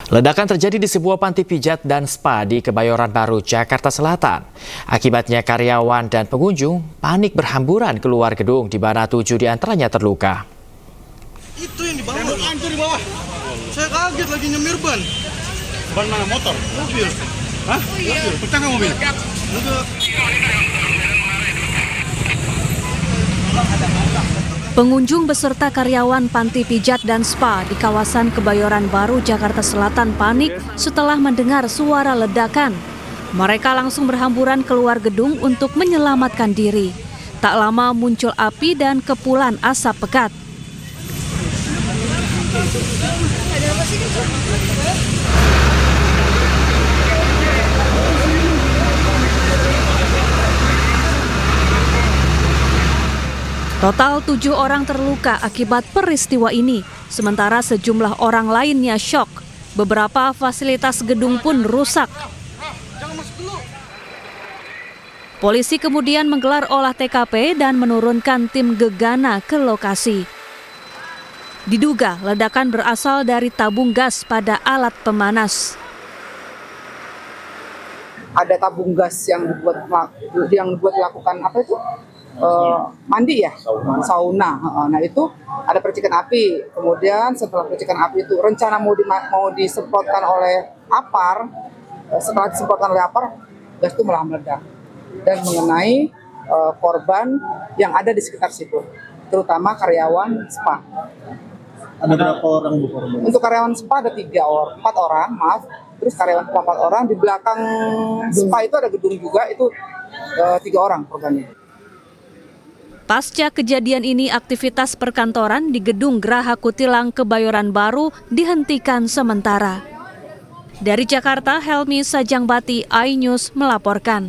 Ledakan terjadi di sebuah panti pijat dan spa di Kebayoran Baru, Jakarta Selatan. Akibatnya karyawan dan pengunjung panik berhamburan keluar gedung, di mana 7 diantaranya terluka. Itu yang di bawah, hancur di bawah. Saya kaget lagi nyemir ban. Ban mana, motor? Mobil. Hah? Mobil. Pecah nggak mobil? Enggak. Pengunjung beserta karyawan panti pijat dan spa di kawasan Kebayoran Baru, Jakarta Selatan panik setelah mendengar suara ledakan. Mereka langsung berhamburan keluar gedung untuk menyelamatkan diri. Tak lama muncul api dan kepulan asap pekat. Total 7 orang terluka akibat peristiwa ini, sementara sejumlah orang lainnya syok. Beberapa fasilitas gedung pun rusak. Polisi kemudian menggelar olah TKP dan menurunkan tim gegana ke lokasi. Diduga ledakan berasal dari tabung gas pada alat pemanas. Ada tabung gas yang dibuat melakukan apa itu? Mandi ya, sauna. Nah itu ada percikan api. Kemudian setelah percikan api itu rencana mau disemprotkan oleh APAR. Setelah disemprotkan oleh APAR, gas itu malah meledak dan mengenai korban yang ada di sekitar situ, terutama karyawan spa. Ada berapa orang bu korban? Untuk karyawan spa ada 4 orang, maaf. Terus karyawan spa 4 orang. Di belakang spa itu ada gedung juga, itu 3 orang korbannya. Pasca kejadian ini, aktivitas perkantoran di Gedung Graha Kutilang Kebayoran Baru dihentikan sementara. Dari Jakarta, Helmi Sajangbati, iNews melaporkan.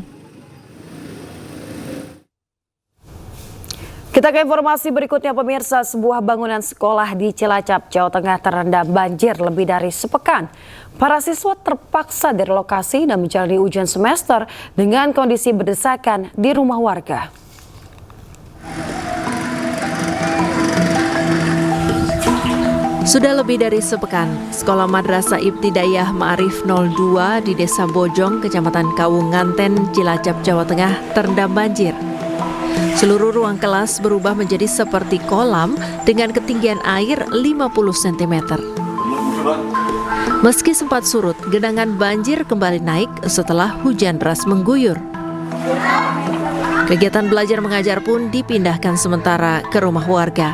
Kita ke informasi berikutnya, pemirsa. Sebuah bangunan sekolah di Cilacap, Jawa Tengah terendam banjir lebih dari sepekan. Para siswa terpaksa direlokasi dan menjalani ujian semester dengan kondisi berdesakan di rumah warga. Sudah lebih dari sepekan, Sekolah Madrasah Ibtidaiyah Ma'arif 02 di Desa Bojong, Kecamatan Kawung Nganten, Cilacap, Jawa Tengah terendam banjir. Seluruh ruang kelas berubah menjadi seperti kolam dengan ketinggian air 50 cm. Meski sempat surut, genangan banjir kembali naik setelah hujan deras mengguyur. Kegiatan belajar mengajar pun dipindahkan sementara ke rumah warga.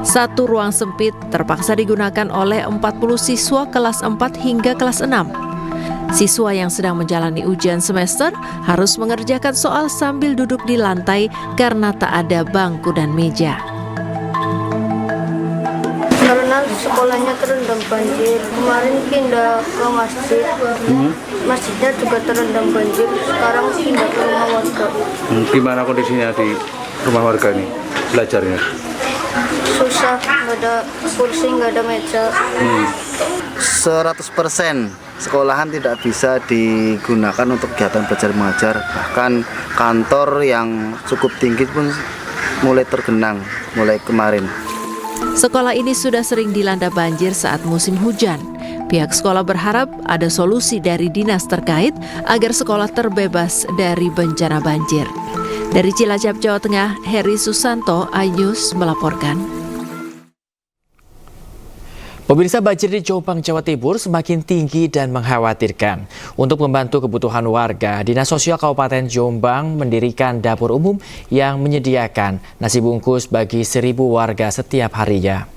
Satu ruang sempit terpaksa digunakan oleh 40 siswa kelas 4 hingga kelas 6. Siswa yang sedang menjalani ujian semester harus mengerjakan soal sambil duduk di lantai karena tak ada bangku dan meja. Karena sekolahnya terendam banjir, kemarin pindah ke masjid, masjidnya juga terendam banjir, sekarang pindah ke rumah warga. Gimana kondisinya di rumah warga ini belajarnya? Susah, nggak ada kursi, nggak ada meja. 100% sekolahan tidak bisa digunakan untuk kegiatan belajar mengajar. Bahkan kantor yang cukup tinggi pun mulai tergenang mulai kemarin. Sekolah ini sudah sering dilanda banjir saat musim hujan. Pihak sekolah berharap ada solusi dari dinas terkait agar sekolah terbebas dari bencana banjir. Dari Cilacap, Jawa Tengah, Heri Susanto, iNews melaporkan. Pemirsa, banjir di Jombang, Jawa Timur semakin tinggi dan mengkhawatirkan. Untuk membantu kebutuhan warga, Dinas Sosial Kabupaten Jombang mendirikan dapur umum yang menyediakan nasi bungkus bagi 1.000 warga setiap harinya.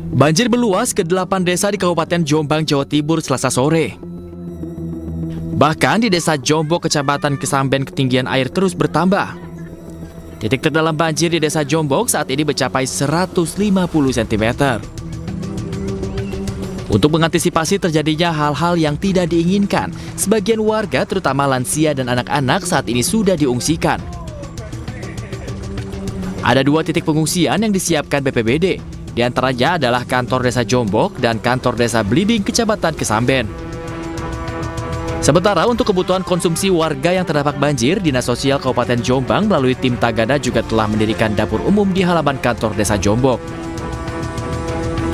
Banjir meluas ke 8 desa di Kabupaten Jombang, Jawa Timur Selasa sore. Bahkan di Desa Jombo, Kecamatan Kesamben, ketinggian air terus bertambah. Titik terdalam banjir di Desa Jombok saat ini mencapai 150 cm. Untuk mengantisipasi terjadinya hal-hal yang tidak diinginkan, sebagian warga terutama lansia dan anak-anak saat ini sudah diungsikan. Ada 2 titik pengungsian yang disiapkan BPBD. Di antaranya adalah kantor Desa Jombok dan kantor Desa Blibing, Kecamatan Kesamben. Sementara untuk kebutuhan konsumsi warga yang terdampak banjir, Dinas Sosial Kabupaten Jombang melalui tim Tagana juga telah mendirikan dapur umum di halaman kantor Desa Jombok.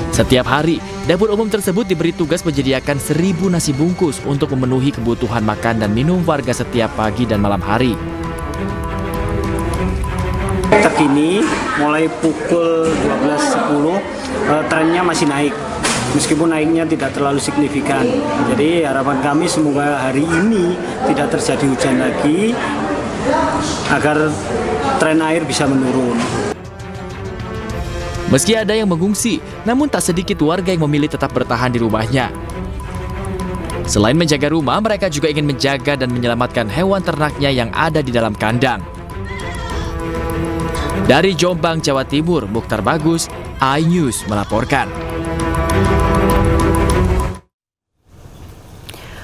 Setiap hari, dapur umum tersebut diberi tugas menyediakan 1.000 nasi bungkus untuk memenuhi kebutuhan makan dan minum warga setiap pagi dan malam hari. Terkini, mulai pukul 12.10, trennya masih naik. Meskipun naiknya tidak terlalu signifikan. Jadi harapan kami semoga hari ini tidak terjadi hujan lagi agar tren air bisa menurun. Meski ada yang mengungsi, namun tak sedikit warga yang memilih tetap bertahan di rumahnya. Selain menjaga rumah, mereka juga ingin menjaga dan menyelamatkan hewan ternaknya yang ada di dalam kandang. Dari Jombang, Jawa Timur, Mukhtar Bagus, iNews melaporkan.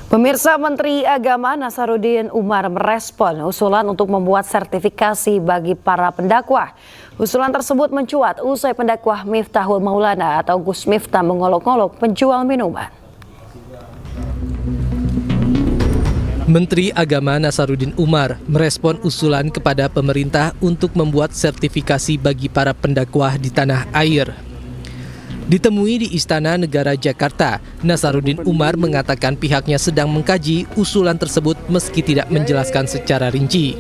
Pemirsa, Menteri Agama Nasaruddin Umar merespon usulan untuk membuat sertifikasi bagi para pendakwah. Usulan tersebut mencuat usai pendakwah Miftahul Maulana atau Gus Miftah mengolok-olok penjual minuman. Menteri Agama Nasaruddin Umar merespon usulan kepada pemerintah untuk membuat sertifikasi bagi para pendakwah di tanah air. Ditemui di Istana Negara Jakarta, Nasaruddin Umar mengatakan pihaknya sedang mengkaji usulan tersebut meski tidak menjelaskan secara rinci.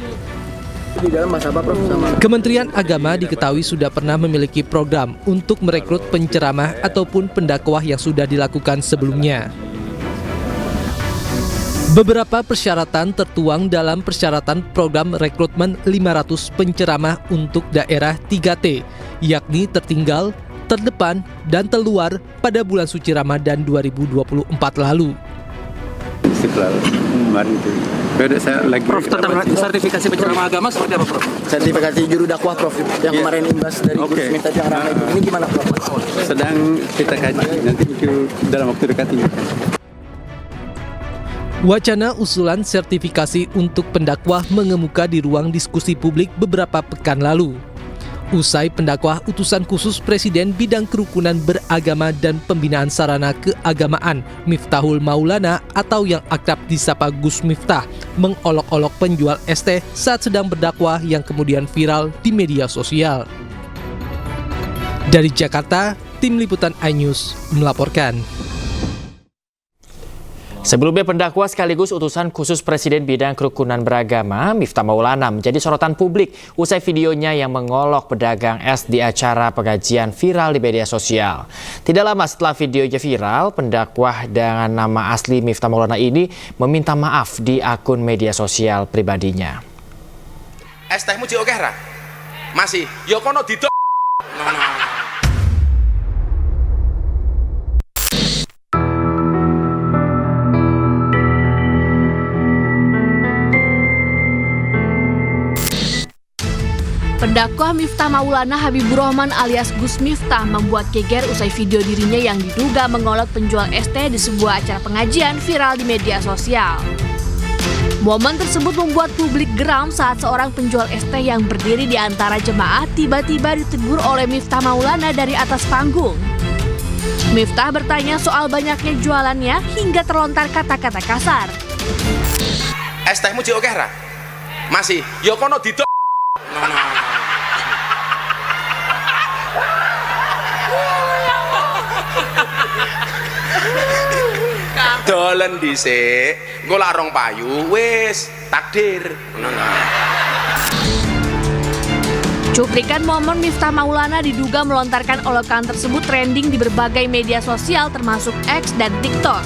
Kementerian Agama diketahui sudah pernah memiliki program untuk merekrut penceramah ataupun pendakwah yang sudah dilakukan sebelumnya. Beberapa persyaratan tertuang dalam persyaratan program rekrutmen 500 penceramah untuk daerah 3T, yakni tertinggal, terdepan, dan terluar pada bulan suci Ramadan 2024 lalu. Istiqlal kemarin itu. Saya lagi Prof, tentang sertifikasi penceramah agama seperti apa, Prof? Sertifikasi juru dakwah, Prof, yang kemarin imbas dari Gus Miftah yang ramai itu. Ini gimana, Prof? sedang kita kaji, nanti mungkin dalam waktu dekat ini. Wacana usulan sertifikasi untuk pendakwah mengemuka di ruang diskusi publik beberapa pekan lalu. Usai pendakwah utusan khusus Presiden bidang kerukunan beragama dan pembinaan sarana keagamaan Miftahul Maulana atau yang akrab disapa Gus Miftah mengolok-olok penjual es teh saat sedang berdakwah yang kemudian viral di media sosial. Dari Jakarta, tim liputan iNews melaporkan. Sebelumnya pendakwa sekaligus utusan khusus Presiden bidang kerukunan beragama Miftah Maulana menjadi sorotan publik usai videonya yang mengolok pedagang es di acara pengajian viral di media sosial. Tidak lama setelah videonya viral, pendakwah dengan nama asli Miftah Maulana ini meminta maaf di akun media sosial pribadinya. Es tehmu jek akeh ra? Masih, ya kono didok. Pendakwah Miftah Maulana Habibur Rahman alias Gus Miftah membuat geger usai video dirinya yang diduga mengolok penjual es teh di sebuah acara pengajian viral di media sosial. Momen tersebut membuat publik geram saat seorang penjual es teh yang berdiri di antara jemaah tiba-tiba ditegur oleh Miftah Maulana dari atas panggung. Miftah bertanya soal banyaknya jualannya hingga terlontar kata-kata kasar. Es tehmu jek akeh ra? Masih, ya kono didok. Dolen dhisik, engko lak rong payu wis takdir. Cuplikan momen Miftah Maulana diduga melontarkan olokan tersebut trending di berbagai media sosial termasuk X dan TikTok.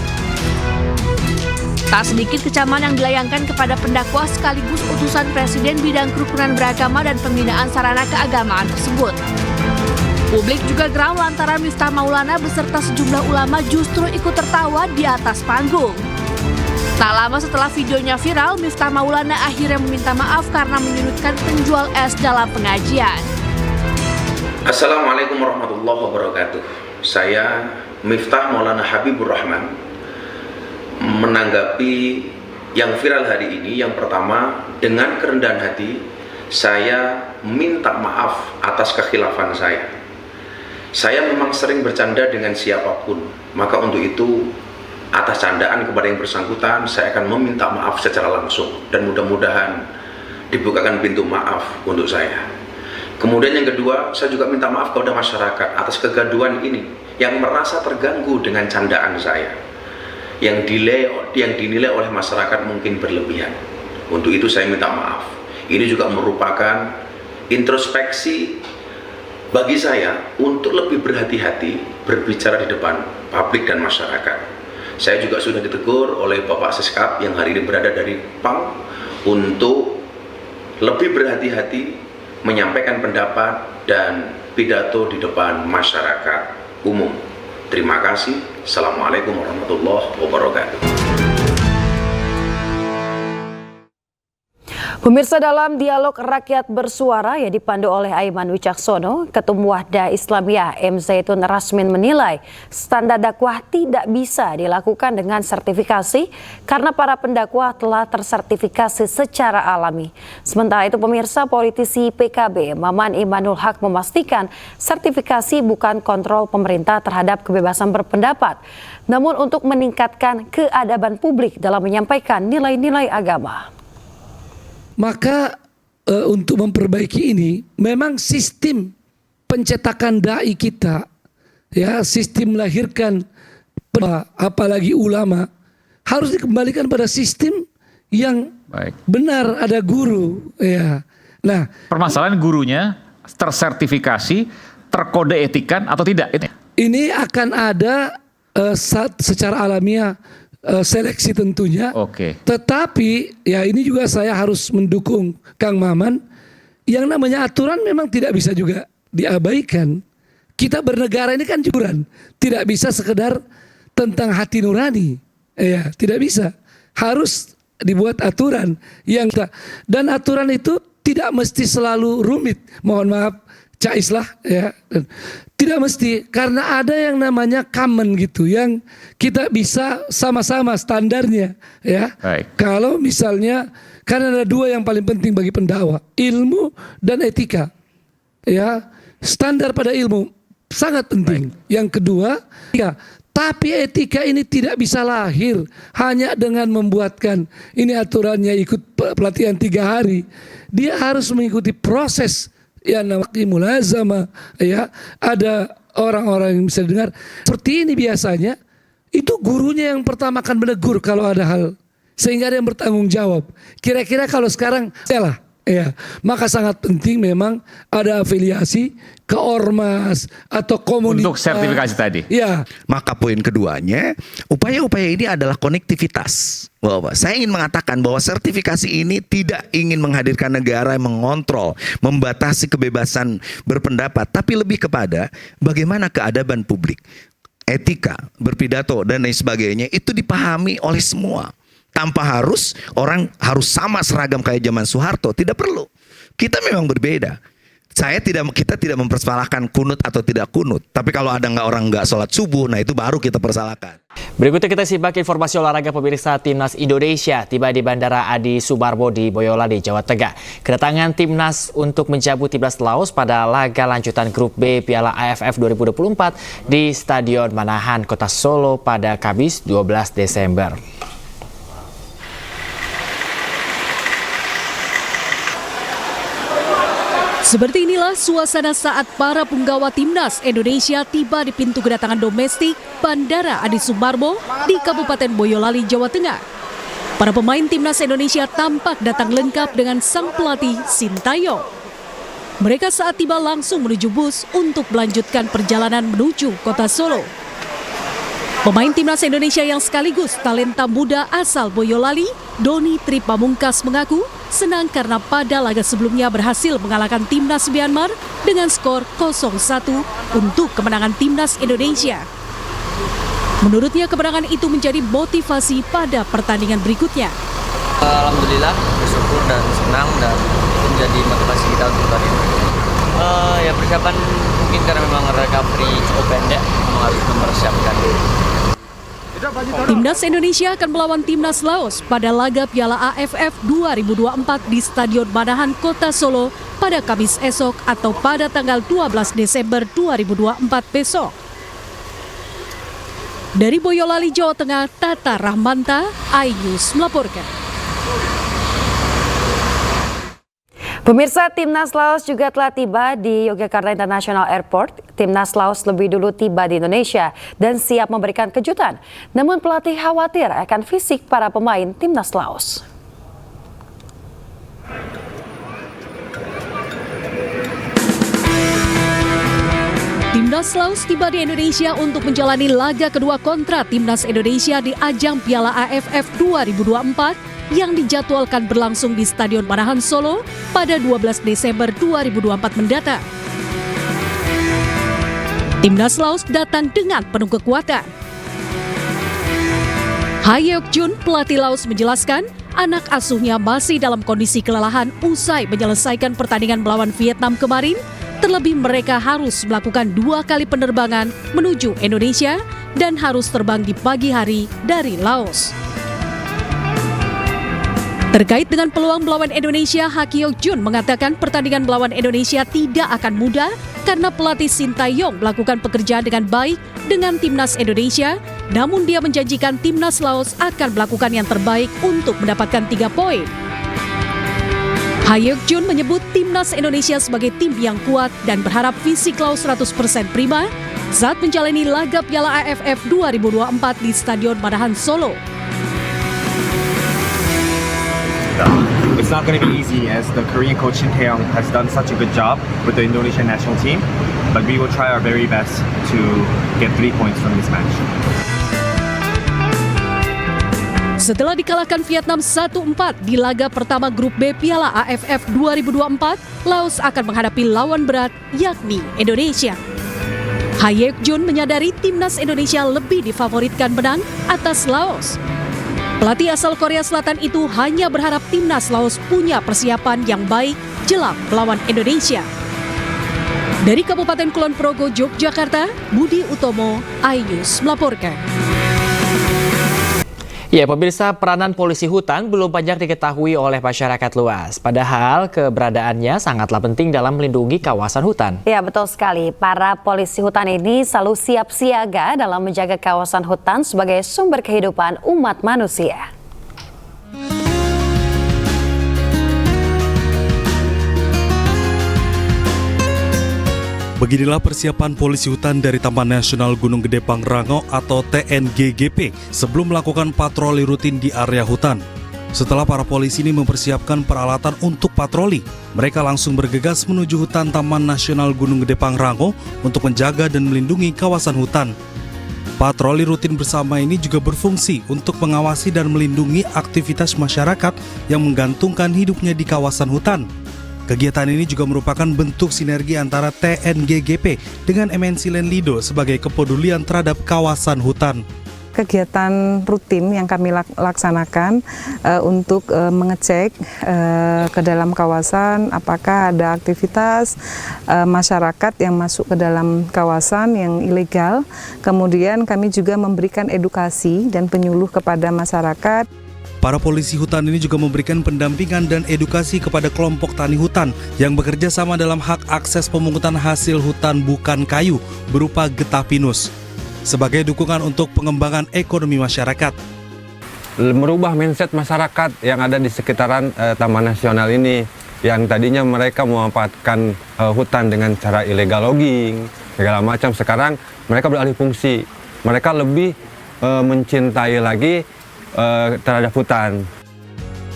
Tak sedikit kecaman yang dilayangkan kepada pendakwah sekaligus utusan Presiden bidang kerukunan beragama dan pembinaan sarana keagamaan tersebut. Publik juga geram lantaran Miftah Maulana beserta sejumlah ulama justru ikut tertawa di atas panggung. Tak lama setelah videonya viral, Miftah Maulana akhirnya meminta maaf karena menyudutkan penjual es dalam pengajian. Assalamualaikum warahmatullahi wabarakatuh. Saya Miftah Maulana Habibur Rahman menanggapi yang viral hari ini. Yang pertama, dengan kerendahan hati saya minta maaf atas kekhilafan saya. Saya memang sering bercanda dengan siapapun, maka untuk itu Atas candaan kepada yang bersangkutan, saya akan meminta maaf secara langsung dan mudah-mudahan dibukakan pintu maaf untuk saya. Kemudian yang kedua, saya juga minta maaf kepada masyarakat atas kegaduhan ini yang merasa terganggu dengan candaan saya, yang dinilai oleh masyarakat mungkin berlebihan. Untuk itu saya minta maaf. Ini juga merupakan introspeksi bagi saya untuk lebih berhati-hati berbicara di depan publik dan masyarakat. Saya juga sudah ditegur oleh Bapak Seskap yang hari ini berada dari PAM untuk lebih berhati-hati menyampaikan pendapat dan pidato di depan masyarakat umum. Terima kasih. Assalamualaikum warahmatullahi wabarakatuh. Pemirsa, dalam dialog rakyat bersuara yang dipandu oleh Aiman Wicaksono, Ketum Wahda Islamiyah M. Zaitun Rasmin menilai standar dakwah tidak bisa dilakukan dengan sertifikasi karena para pendakwah telah tersertifikasi secara alami. Sementara itu pemirsa, politisi PKB Maman Imanul Haq memastikan sertifikasi bukan kontrol pemerintah terhadap kebebasan berpendapat, namun untuk meningkatkan keadaban publik dalam menyampaikan nilai-nilai agama. Maka untuk memperbaiki ini memang sistem pencetakan dai kita, ya, sistem melahirkan apalagi ulama harus dikembalikan pada sistem yang benar, ada guru, ya. Nah, permasalahan gurunya tersertifikasi, terkode etikan atau tidak? Ini akan ada secara alamiah seleksi tentunya. Tetapi ya ini juga saya harus mendukung Kang Maman. Yang namanya aturan memang tidak bisa juga diabaikan. Kita bernegara ini kan juran, tidak bisa sekedar tentang hati nurani. Ya, tidak bisa. Harus dibuat aturan yang dan aturan itu tidak mesti selalu rumit. Mohon maaf, caislah ya. Tidak mesti, karena ada yang namanya common gitu, yang kita bisa sama-sama standarnya ya. Kalau misalnya, karena ada dua yang paling penting bagi pendakwah, ilmu dan etika. Ya, standar pada ilmu sangat penting. Yang kedua, ya, tapi etika ini tidak bisa lahir hanya dengan membuatkan ini aturannya ikut pelatihan 3 hari. Dia harus mengikuti proses ya, namanya mulazamah, ya, ada orang-orang yang bisa dengar. Seperti ini biasanya, itu gurunya yang pertama akan menegur kalau ada hal, sehingga ada yang bertanggung jawab. Kira-kira kalau sekarang salah, ya, maka sangat penting memang ada afiliasi ke ormas atau komunitas. Untuk sertifikasi tadi. Ya. Maka poin keduanya, upaya-upaya ini adalah konektivitas. Bahwa saya ingin mengatakan bahwa sertifikasi ini tidak ingin menghadirkan negara yang mengontrol, membatasi kebebasan berpendapat, tapi lebih kepada bagaimana keadaban publik, etika, berpidato dan lain sebagainya itu dipahami oleh semua. Tanpa harus orang harus sama seragam kayak zaman Soeharto, tidak perlu. Kita memang berbeda. Kita tidak mempersalahkan kunut atau tidak kunut. Tapi kalau ada orang nggak sholat subuh, nah itu baru kita persalahkan. Berikutnya kita simak informasi olahraga. Pemirsa, Timnas Indonesia tiba di Bandara Adi Sumarmo di Boyolali, Jawa Tengah. Kedatangan Timnas untuk menjamu Timnas Laos pada laga lanjutan Grup B Piala AFF 2024 di Stadion Manahan, Kota Solo pada Kamis 12 Desember. Seperti inilah suasana saat para punggawa Timnas Indonesia tiba di pintu kedatangan domestik Bandara Adi Sumarmo di Kabupaten Boyolali, Jawa Tengah. Para pemain Timnas Indonesia tampak datang lengkap dengan sang pelatih Sintayong. Mereka saat tiba langsung menuju bus untuk melanjutkan perjalanan menuju kota Solo. Pemain Timnas Indonesia yang sekaligus talenta muda asal Boyolali, Doni Tri Pamungkas mengaku senang karena pada laga sebelumnya berhasil mengalahkan Timnas Myanmar dengan skor 0-1 untuk kemenangan Timnas Indonesia. Menurutnya kemenangan itu menjadi motivasi pada pertandingan berikutnya. Alhamdulillah bersyukur dan senang dan itu menjadi motivasi kita untuk hari ini. Ya persiapan mungkin karena memang recovery cukup pendek, memang harus mempersiapkan diri. Timnas Indonesia akan melawan Timnas Laos pada laga Piala AFF 2024 di Stadion Manahan, Kota Solo pada Kamis esok atau pada tanggal 12 Desember 2024 besok. Dari Boyolali, Jawa Tengah, Tata Rahmanta, iNews melaporkan. Pemirsa, Timnas Laos juga telah tiba di Yogyakarta International Airport. Timnas Laos lebih dulu tiba di Indonesia dan siap memberikan kejutan. Namun pelatih khawatir akan fisik para pemain Timnas Laos. Timnas Laos tiba di Indonesia untuk menjalani laga kedua kontra Timnas Indonesia di ajang Piala AFF 2024 yang dijadwalkan berlangsung di Stadion Manahan Solo pada 12 Desember 2024 mendatang. Timnas Laos datang dengan penuh kekuatan. Hayeok Jun, pelatih Laos, menjelaskan anak asuhnya masih dalam kondisi kelelahan usai menyelesaikan pertandingan melawan Vietnam kemarin. Terlebih mereka harus melakukan 2 kali penerbangan menuju Indonesia dan harus terbang di pagi hari dari Laos. Terkait dengan peluang melawan Indonesia, Hayeok Jun mengatakan pertandingan melawan Indonesia tidak akan mudah karena pelatih Sintayong melakukan pekerjaan dengan baik dengan Timnas Indonesia, namun dia menjanjikan Timnas Laos akan melakukan yang terbaik untuk mendapatkan 3 poin. Hayeok Jun menyebut Timnas Indonesia sebagai tim yang kuat dan berharap fisik Laos 100% prima saat menjalani laga Piala AFF 2024 di Stadion Manahan Solo. It's not going to be easy as the Korean coach Shin Tae-yong has done such a good job with the Indonesian national team, but we will try our very best to get 3 points from this match. Setelah dikalahkan Vietnam 1-4 di laga pertama grup B Piala AFF 2024, Laos akan menghadapi lawan berat yakni Indonesia. Hayeok Jun menyadari Timnas Indonesia lebih difavoritkan menang atas Laos. Pelatih asal Korea Selatan itu hanya berharap Timnas Laos punya persiapan yang baik jelang melawan Indonesia. Dari Kabupaten Kulon Progo, Yogyakarta, Budi Utomo, iNews melaporkan. Ya, pemirsa, peranan polisi hutan belum banyak diketahui oleh masyarakat luas. Padahal keberadaannya sangatlah penting dalam melindungi kawasan hutan. Ya, betul sekali. Para polisi hutan ini selalu siap siaga dalam menjaga kawasan hutan sebagai sumber kehidupan umat manusia. Beginilah persiapan polisi hutan dari Taman Nasional Gunung Gede Pangrango atau TNGGP sebelum melakukan patroli rutin di area hutan. Setelah para polisi ini mempersiapkan peralatan untuk patroli, mereka langsung bergegas menuju hutan Taman Nasional Gunung Gede Pangrango untuk menjaga dan melindungi kawasan hutan. Patroli rutin bersama ini juga berfungsi untuk mengawasi dan melindungi aktivitas masyarakat yang menggantungkan hidupnya di kawasan hutan. Kegiatan ini juga merupakan bentuk sinergi antara TNGGP dengan MNC Lenlido sebagai kepedulian terhadap kawasan hutan. Kegiatan rutin yang kami laksanakan untuk mengecek ke dalam kawasan apakah ada aktivitas masyarakat yang masuk ke dalam kawasan yang ilegal. Kemudian kami juga memberikan edukasi dan penyuluh kepada masyarakat. Para polisi hutan ini juga memberikan pendampingan dan edukasi kepada kelompok tani hutan yang bekerja sama dalam hak akses pemungutan hasil hutan bukan kayu berupa getah pinus sebagai dukungan untuk pengembangan ekonomi masyarakat. Merubah mindset masyarakat yang ada di sekitaran Taman Nasional ini yang tadinya mereka memanfaatkan hutan dengan cara illegal logging segala macam, sekarang mereka beralih fungsi. Mereka lebih mencintai lagi terhadap hutan.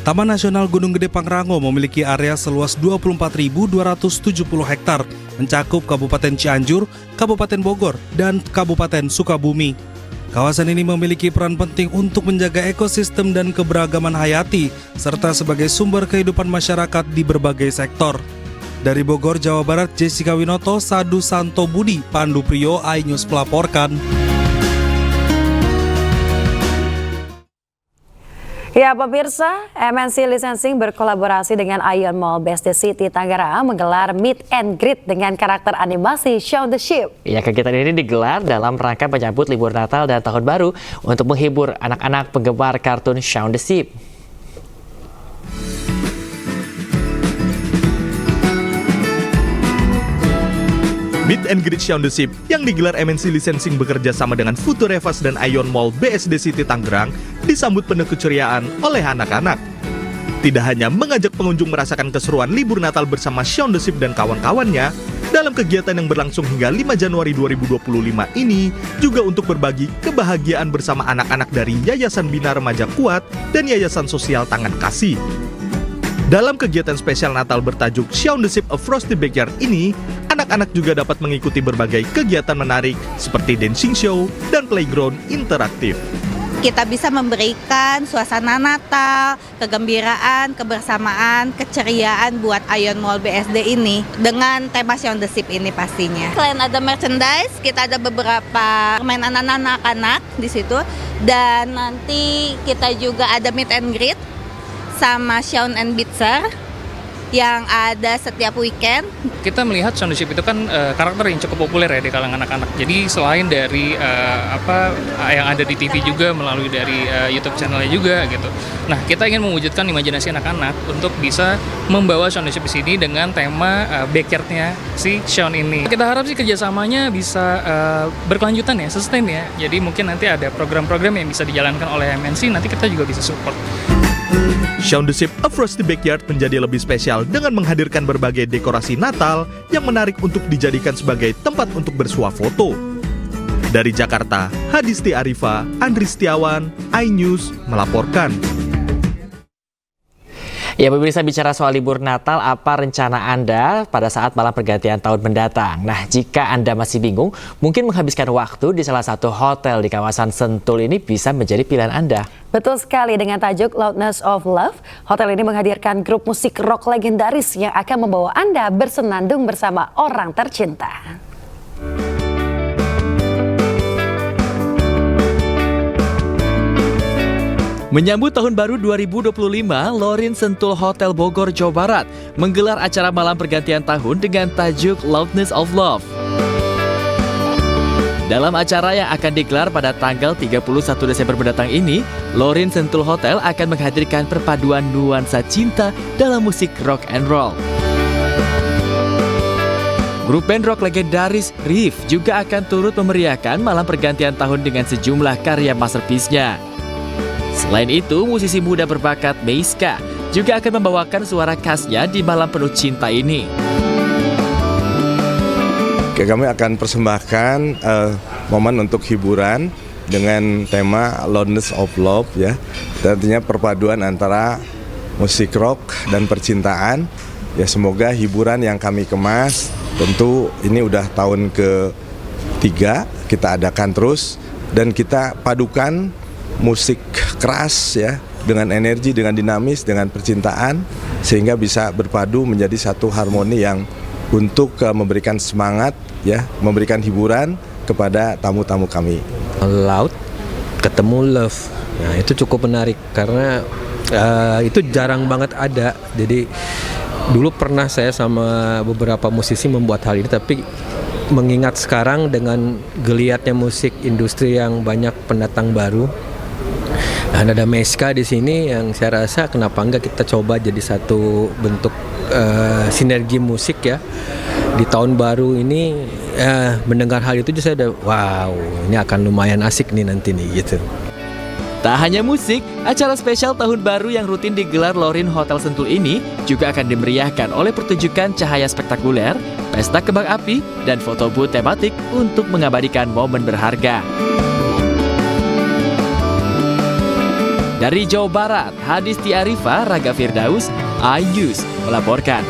Taman Nasional Gunung Gede Pangrango memiliki area seluas 24.270 hektar, mencakup Kabupaten Cianjur, Kabupaten Bogor, dan Kabupaten Sukabumi. Kawasan ini memiliki peran penting untuk menjaga ekosistem dan keberagaman hayati, serta sebagai sumber kehidupan masyarakat di berbagai sektor. Dari Bogor, Jawa Barat, Jessica Winoto, Sadu Santo Budi, Pandu Priyo, iNews melaporkan. Ya, pemirsa, MNC Licensing berkolaborasi dengan Ion Mall Best the City Tangerang menggelar meet and greet dengan karakter animasi Shaun the Sheep. Ya, kegiatan ini digelar dalam rangka menyambut libur Natal dan Tahun Baru untuk menghibur anak-anak penggemar kartun Shaun the Sheep. Meet and Greet Shaundership yang digelar MNC Licensing bekerja sama dengan Futurevas dan Ion Mall BSD City Tangerang disambut penuh keceriaan oleh anak-anak. Tidak hanya mengajak pengunjung merasakan keseruan libur Natal bersama Shaundership dan kawan-kawannya, dalam kegiatan yang berlangsung hingga 5 Januari 2025 ini juga untuk berbagi kebahagiaan bersama anak-anak dari Yayasan Bina Remaja Kuat dan Yayasan Sosial Tangan Kasih. Dalam kegiatan spesial Natal bertajuk Shaundership A Frosty Backyard ini, anak-anak juga dapat mengikuti berbagai kegiatan menarik seperti dancing show dan playground interaktif. Kita bisa memberikan suasana Natal, kegembiraan, kebersamaan, keceriaan buat Ion Mall BSD ini dengan tema Shaundership ini pastinya. Selain ada merchandise, kita ada beberapa permainan anak-anak di situ, dan nanti kita juga ada meet and greet sama Shaun and Bitzer yang ada setiap weekend. Kita melihat Shaundership itu kan karakter yang cukup populer ya di kalangan anak-anak. Jadi selain dari yang ada di TV juga, melalui dari YouTube channelnya juga gitu. Nah, kita ingin mewujudkan imajinasi anak-anak untuk bisa membawa Shaundership di sini dengan tema backyardnya si Shaun ini. Kita harap sih kerjasamanya bisa berkelanjutan ya, sustain ya. Jadi mungkin nanti ada program-program yang bisa dijalankan oleh MNC, nanti kita juga bisa support. Shaundership A Frosty Backyard menjadi lebih spesial dengan menghadirkan berbagai dekorasi Natal yang menarik untuk dijadikan sebagai tempat untuk bersuah foto. Dari Jakarta, Hadisti Arifa, Andri Setiawan, iNews melaporkan. Ya, pemirsa, bicara soal libur Natal, apa rencana Anda pada saat malam pergantian tahun mendatang? Nah, jika Anda masih bingung, mungkin menghabiskan waktu di salah satu hotel di kawasan Sentul ini bisa menjadi pilihan Anda. Betul sekali, dengan tajuk Loudness of Love, hotel ini menghadirkan grup musik rock legendaris yang akan membawa Anda bersenandung bersama orang tercinta. Menyambut tahun baru 2025, Lorin Sentul Hotel Bogor, Jawa Barat menggelar acara malam pergantian tahun dengan tajuk Loudness of Love. Dalam acara yang akan digelar pada tanggal 31 Desember mendatang ini, Lorin Sentul Hotel akan menghadirkan perpaduan nuansa cinta dalam musik rock and roll. Grup band rock legendaris Riff juga akan turut memeriahkan malam pergantian tahun dengan sejumlah karya masterpiece-nya. Selain itu, musisi muda berbakat Meiska juga akan membawakan suara khasnya di malam penuh cinta ini. Kami akan persembahkan momen untuk hiburan dengan tema Loudness of Love ya. Artinya perpaduan antara musik rock dan percintaan. Ya, semoga hiburan yang kami kemas, tentu ini udah tahun ke-3 kita adakan terus, dan kita padukan musik keras ya dengan energi, dengan dinamis, dengan percintaan, sehingga bisa berpadu menjadi satu harmoni yang untuk memberikan semangat ya, memberikan hiburan kepada tamu-tamu kami. Loud ketemu love. Nah, itu cukup menarik karena itu jarang banget ada. Jadi dulu pernah saya sama beberapa musisi membuat hal ini, tapi mengingat sekarang dengan geliatnya musik industri yang banyak pendatang baru, dan ada Meiska di sini yang saya rasa kenapa enggak kita coba jadi satu bentuk sinergi musik ya di tahun baru ini. Mendengar hal itu saya udah wow, ini akan lumayan asik nih nanti nih gitu. Tak hanya musik, acara spesial tahun baru yang rutin digelar Lorin Hotel Sentul ini juga akan dimeriahkan oleh pertunjukan cahaya spektakuler, pesta kembang api, dan foto booth tematik untuk mengabadikan momen berharga. Dari Jawa Barat, Hadisti Arifa, Raga Firdaus, iNews melaporkan.